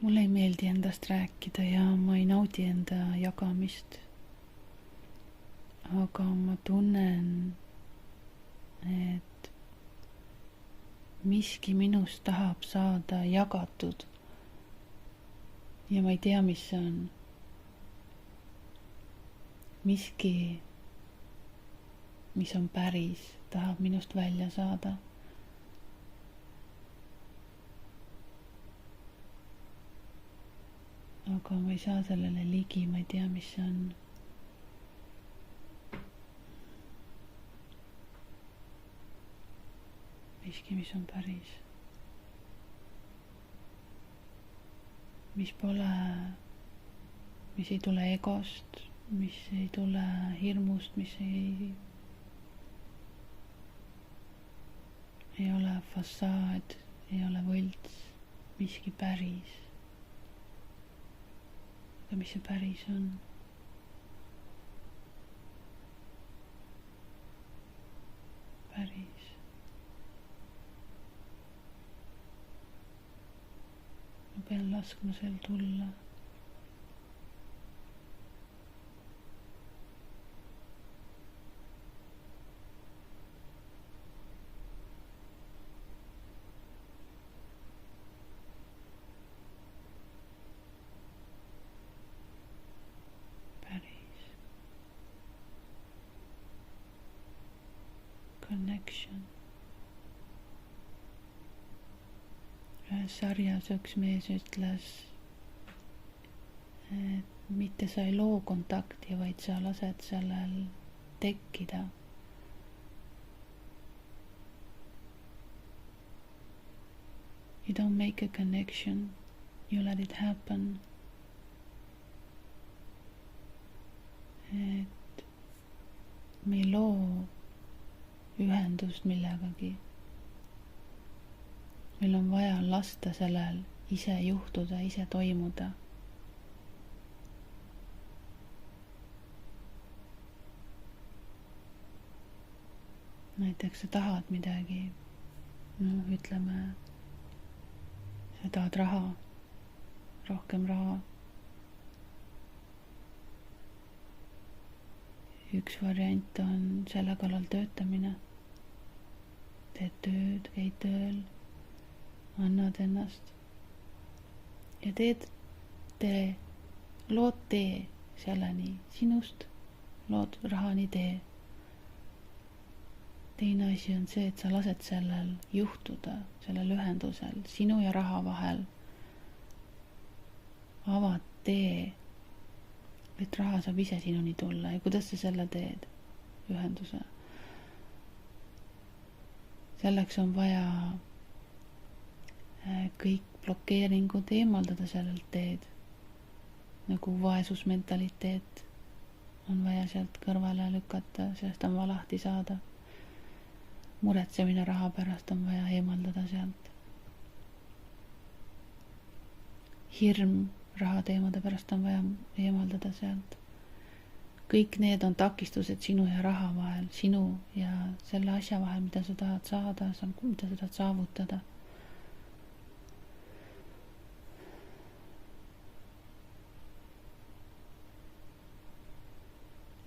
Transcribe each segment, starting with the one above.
Mulle ei meeldi endast rääkida ja ma ei naudi enda jagamist. Aga ma tunnen, et miski minust tahab saada jagatud. Ja ma ei tea, mis see on. Miski, mis on päris, tahab minust välja saada. Aga ma ei saa sellele ligi, ma ei tea, mis see on. Miski, mis on päris. Mis pole, mis ei tule egost, mis ei tule hirmust, mis ei ole fassaad, ei ole võlts, miski päris. Aga mis see päris on? Päris. Ma pean laskma sel tulla. Connection. Ühes sarjas üks mees ütles, et mitte sa ei loo kontakti, vaid sa lased sellel tekkida. You don't make a connection, you let it happen. Et me ei loo ühendust millegagi. Meil on vaja lasta sellel ise juhtuda, ise toimuda. Näiteks sa tahad midagi, ütleme, sa tahad raha, rohkem raha. Üks variant on selle kallal töötamine. Teed tööd, käid tööl, annad ennast ja lood tee selleni sinust, lood rahani tee. Teine asi on see, et sa lased sellel juhtuda, sellel ühendusel, sinu ja raha vahel. Avad tee, et raha saab ise sinuni tulla ja kuidas sa selle teed, ühenduse. Selleks on vaja kõik blokeeringud eemaldada sellelt teed, nagu vaesusmentaliteet on vaja sealt kõrvale lükata, sellest on vaja lahti saada. Muretsemine raha pärast on vaja eemaldada sealt. Hirm raha teemade pärast on vaja eemaldada sealt. Kõik need on takistused sinu ja raha vahel, sinu ja selle asja vahel, mida sa tahad saada, mida sa tahad saavutada.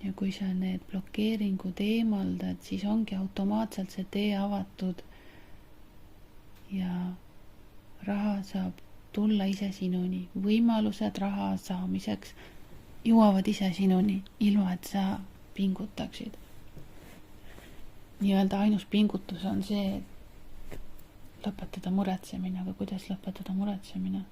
Ja kui sa need blokeeringud eemaldad, siis ongi automaatselt see tee avatud ja raha saab tulla ise sinuni. Võimalused raha saamiseks jõuavad ise sinuni, ilma et sa pingutaksid. Nii-öelda ainus pingutus on see, et lõpetada muretsemine, aga kuidas lõpetada muretsemine?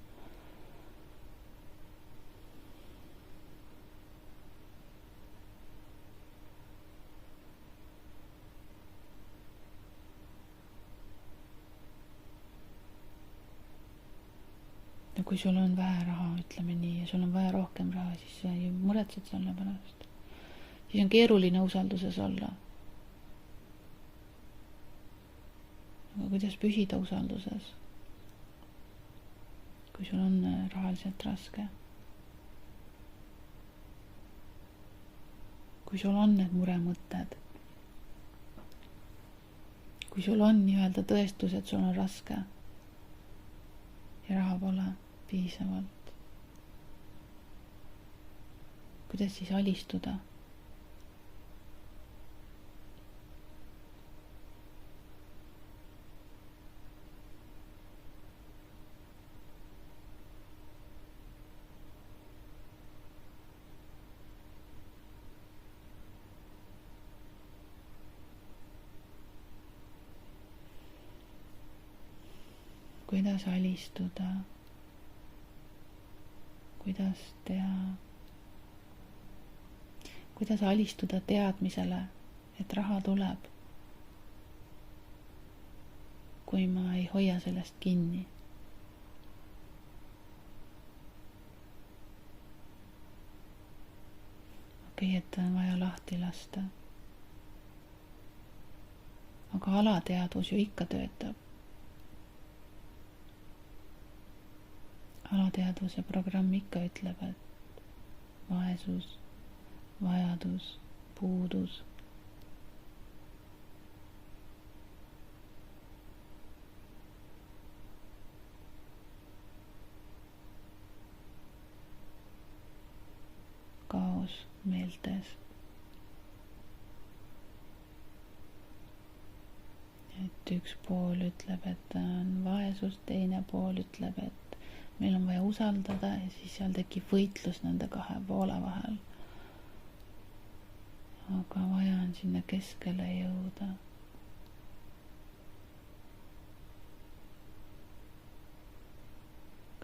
Ja kui sul on vähe raha, ütleme nii, ja sul on vaja rohkem raha, siis sa ju muretsed selle pärast. Siis on keeruline usalduses olla. Aga kuidas püsida usalduses, kui sul on rahaliselt raske? Kui sul on need muremõtted, kui sul on nii-öelda tõestus, et sul on raske ja raha pole, piisavalt. Kuidas siis alistuda? Kuidas alistuda, kuidas alistuda teadmisele, et raha tuleb, kui ma ei hoia sellest kinni. Okei, et on vaja lahti lasta. Aga alateadvus ju ikka töötab. Alateadvuse programm ikka ütleb, et vaesus, vajadus, puudus. Kaos meeltes. Et üks pool ütleb, et on vaesus, teine pool ütleb, et meil on vaja usaldada ja siis seal tekib võitlus nende kahe poole vahel. Aga vaja on sinna keskele jõuda.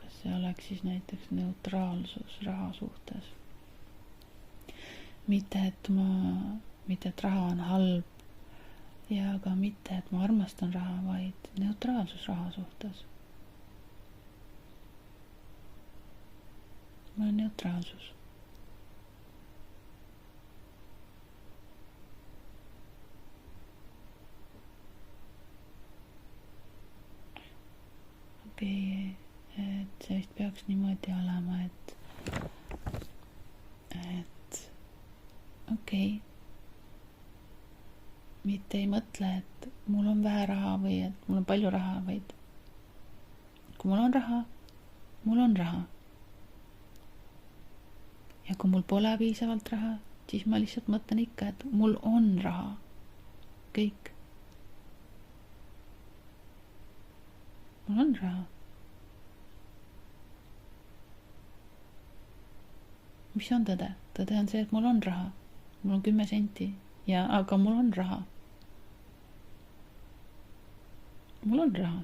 Kas see oleks siis näiteks neutraalsus raha suhtes? Mitte, et raha on halb ja ka mitte, et ma armastan raha, vaid neutraalsus raha suhtes. Mul on neutraalsus. Okei, et see vist peaks niimoodi olema, et okei, mitte ei mõtle, et mul on vähe raha või et mul on palju raha, vaid kui mul on raha, mul on raha. Ja kui mul pole piisavalt raha, siis ma lihtsalt mõtlen ikka, et mul on raha. Kõik. Mul on raha. Mis on tõde? Tõde on see, et mul on raha. Mul on 10 senti. Aga mul on raha. Mul on raha.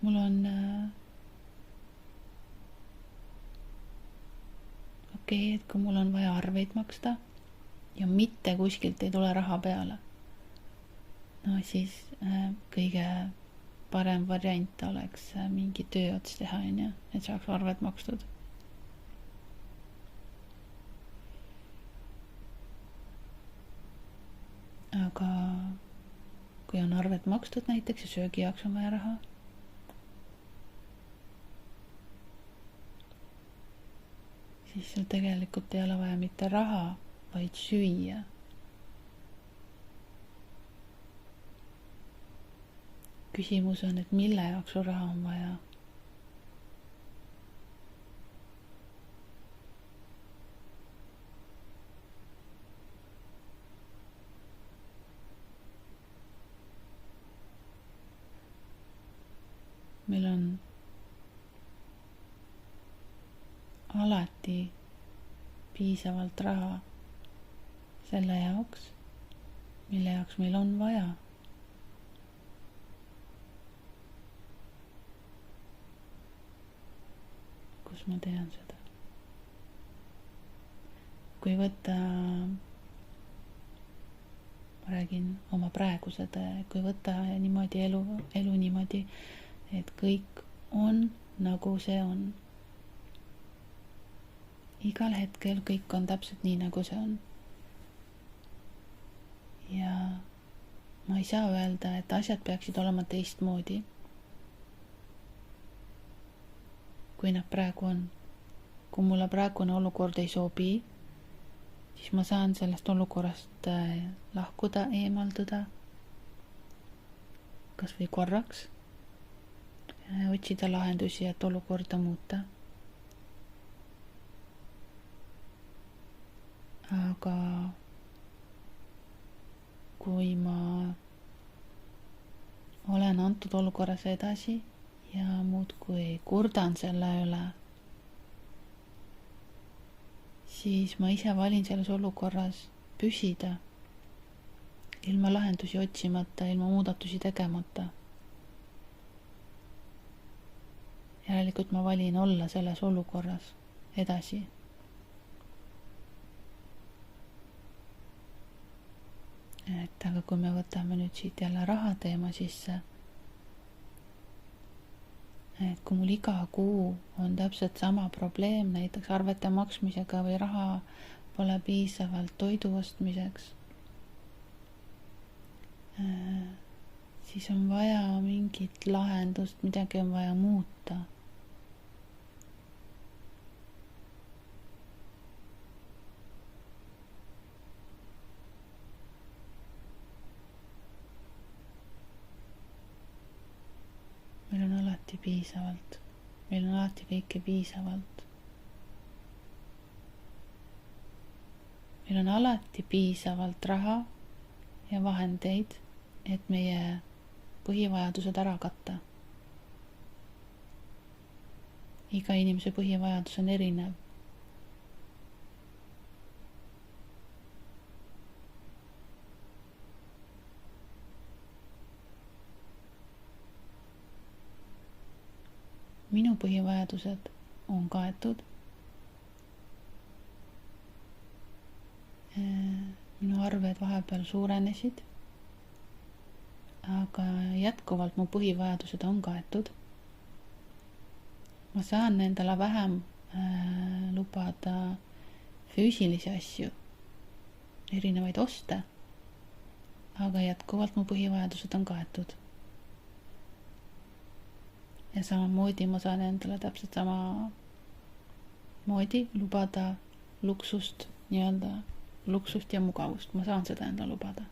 Mul on okei, et kui mul on vaja arveid maksta ja mitte kuskilt ei tule raha peale, no siis kõige parem variant oleks mingi töö ots teha, et saaks arved makstud. Aga kui on arved makstud näiteks ja söögi jaoks on vaja raha, siis sul tegelikult ei ole vaja mitte raha, vaid süüa. Küsimus on, et mille jaoks sul raha on vaja. Meil on alati piisavalt raha selle jaoks, mille jaoks meil on vaja. Kus ma tean seda? Kui võtta, ma räägin oma praeguse tõe, kui võtta niimoodi elu niimoodi, et kõik on nagu see on. Igal hetkel kõik on täpselt nii, nagu see on. Ja ma ei saa öelda, et asjad peaksid olema teistmoodi, kui nad praegu on. Kui mulle praegune olukord ei sobi, siis ma saan sellest olukorrast lahkuda, eemalduda, kas või korraks, otsida lahendusi, et olukorda muuta. Aga kui ma olen antud olukorras edasi ja muudkui kurdan selle üle, siis ma ise valin selles olukorras püsida, ilma lahendusi otsimata, ilma muudatusi tegemata. Järelikult ma valin olla selles olukorras edasi. Aga kui me võtame nüüd siit jälle raha teema sisse, et kui mul iga kuu on täpselt sama probleem, näiteks arvete maksmisega või raha pole piisavalt toidu ostmiseks, siis on vaja mingit lahendust, midagi on vaja muuta. Meil on alati piisavalt. Meil on alati kõike piisavalt. Meil on alati piisavalt raha ja vahendeid, et meie põhivajadused ära katta. Iga inimese põhivajadus on erinev. Minu põhivajadused on kaetud. Minu arved vahepeal suurenesid, aga jätkuvalt mu põhivajadused on kaetud. Ma saan endale vähem lubada füüsilisi asju, erinevaid oste, aga jätkuvalt mu põhivajadused on kaetud. Ja samamoodi ma saan endale täpselt sama moodi lubada luksust, nii-öelda luksust ja mugavust. Ma saan seda endale lubada.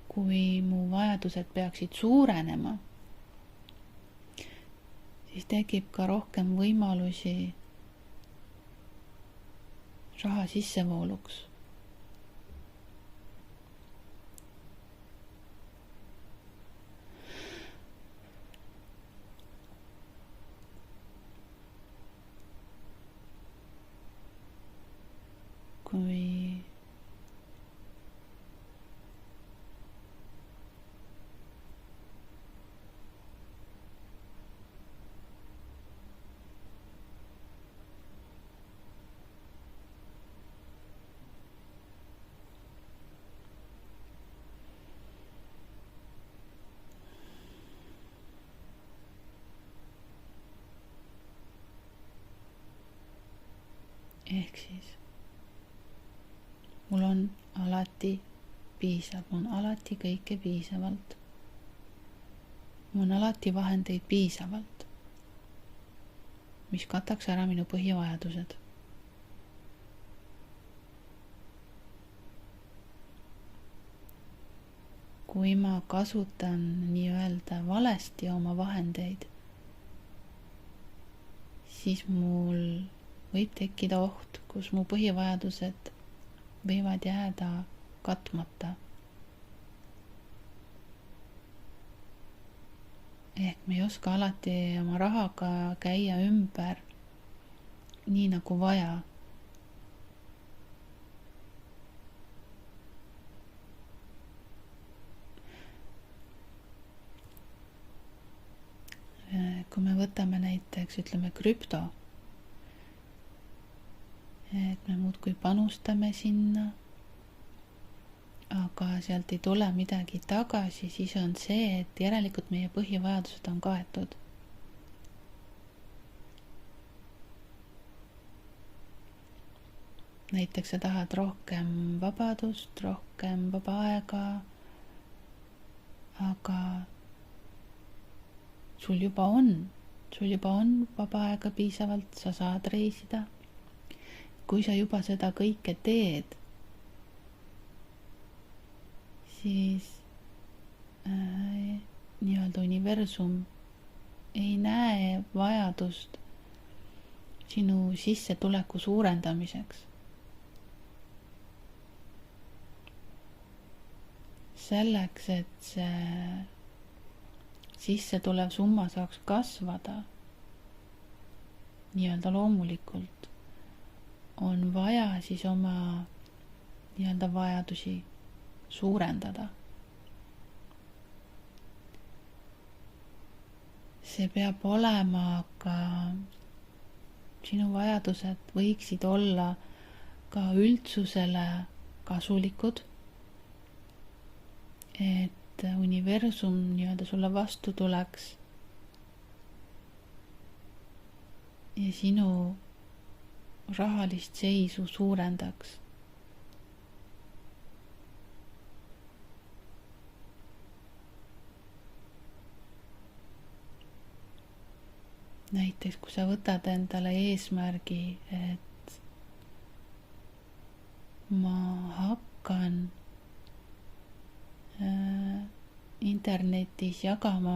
Kui mu vajadused peaksid suurenema, siis tekib ka rohkem võimalusi raha sissevooluks. Kui ehk siis mul on alati piisav, mul on alati kõike piisavalt. Mul on alati vahendeid piisavalt, mis kataks ära minu põhivajadused. Kui ma kasutan nii-öelda valesti oma vahendeid, siis mul võib tekkida oht, kus mu põhivajadused võivad jääda katmata. Ehk me ei oska alati oma rahaga käia ümber nii nagu vaja. Kui me võtame näiteks, ütleme, krüpto, et me muudkui panustame sinna, aga sealt ei tule midagi tagasi, siis on see, et järelikult meie põhivajadused on kaetud. Näiteks sa tahad rohkem vabadust, rohkem vaba aega, aga sul juba on sul juba on vaba aega piisavalt, sa saad reisida. kui sa juba seda kõike teed, siis nii-öelda universum ei näe vajadust sinu sissetuleku suurendamiseks. Selleks, et see sissetulev summa saaks kasvada nii-öelda loomulikult, on vaja siis oma nii-öelda vajadusi suurendada. See peab olema ka, sinu vajadused võiksid olla ka üldsusele kasulikud, et universum nii-öelda sulle vastu tuleks ja sinu rahalist seisu suurendaks. Näiteks, kui sa võtad endale eesmärgi, et ma hakkan internetis jagama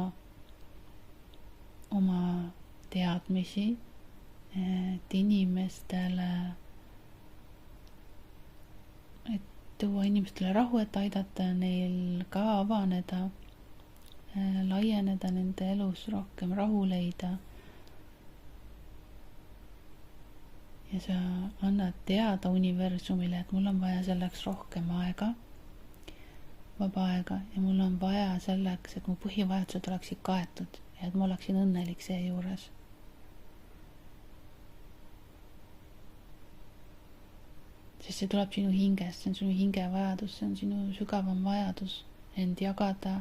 oma teadmisi, et inimestele, et tuua inimestele rahu, et aidata neil ka avaneda, laieneda nende elus, rohkem rahu leida. Ja sa annad teada universumile, et mul on vaja selleks rohkem aega, vaba aega, ja mul on vaja selleks, et mu põhivajadused oleksid kaetud ja et ma oleksin õnnelik seejuures. Sest see tuleb sinu hingest, see on sinu hingevajadus, see on sinu sügavam vajadus end jagada.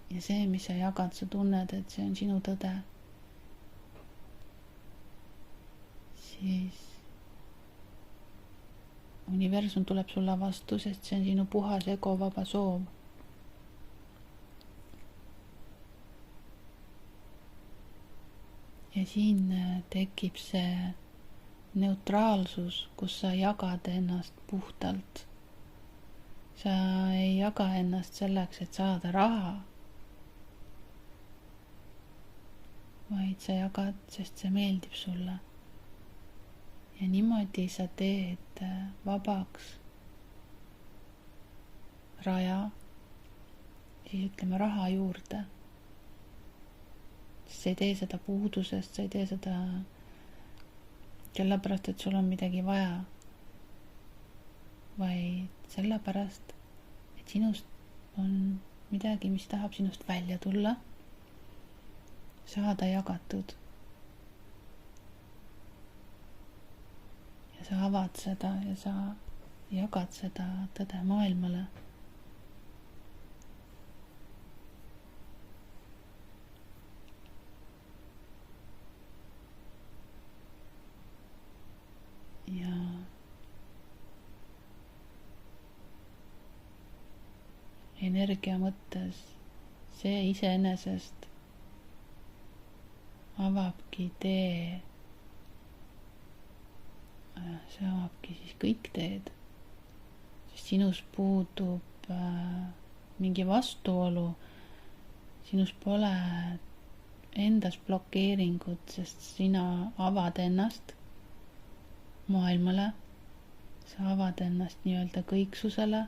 Ja see, mis sa jagad, sa tunned, et see on sinu tõde. Siis universum tuleb sulle vastu, sest see on sinu puhas egovaba soov. Ja siin tekib see neutraalsus, kus sa jagad ennast puhtalt. Sa ei jaga ennast selleks, et saada raha, vaid sa jagad, sest see meeldib sulle. Ja niimoodi sa teed vabaks raja, siis ütleme raha juurde. Sest sa ei tee seda puudusest, sa ei tee seda sellepärast, et sul on midagi vaja, vaid sellepärast, et sinust on midagi, mis tahab sinust välja tulla, saada jagatud. Ja sa avad seda ja sa jagad seda tõde maailmale. Ja energia mõttes see iseenesest avabki tee, see avabki siis kõik teed, sest sinus puudub mingi vastuolu, sinus pole endas blokeeringut, sest sina avad ennast maailmale, sa avad ennast nii-öelda kõiksusele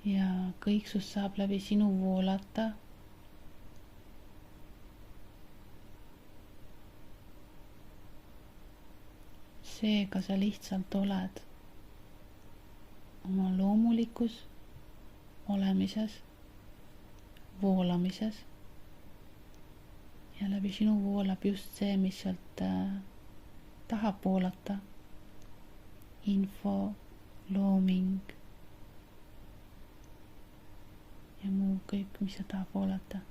ja kõiksus saab läbi sinu voolata. Seega sa lihtsalt oled oma loomulikus olemises, voolamises ja läbi sinu voolab just see, mis sealt tahab voolata. Info, looming ja muu kõik, mis sa tahab voolata.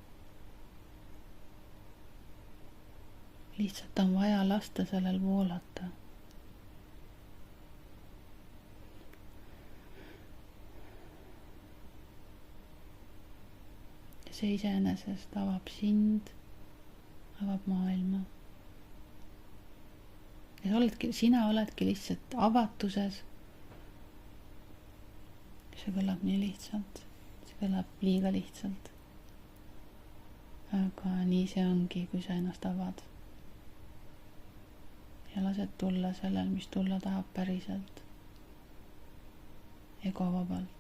Lihtsalt on vaja lasta sellel voolata. see iseenesest avab sind, avab maailma. Ja sina oledki lihtsalt avatuses. See kõlab nii lihtsalt, see kõlab liiga lihtsalt. Aga nii see ongi, kui sa ennast avad. Ja lased tulla sellel, mis tulla tahab päriselt. Egovabalt.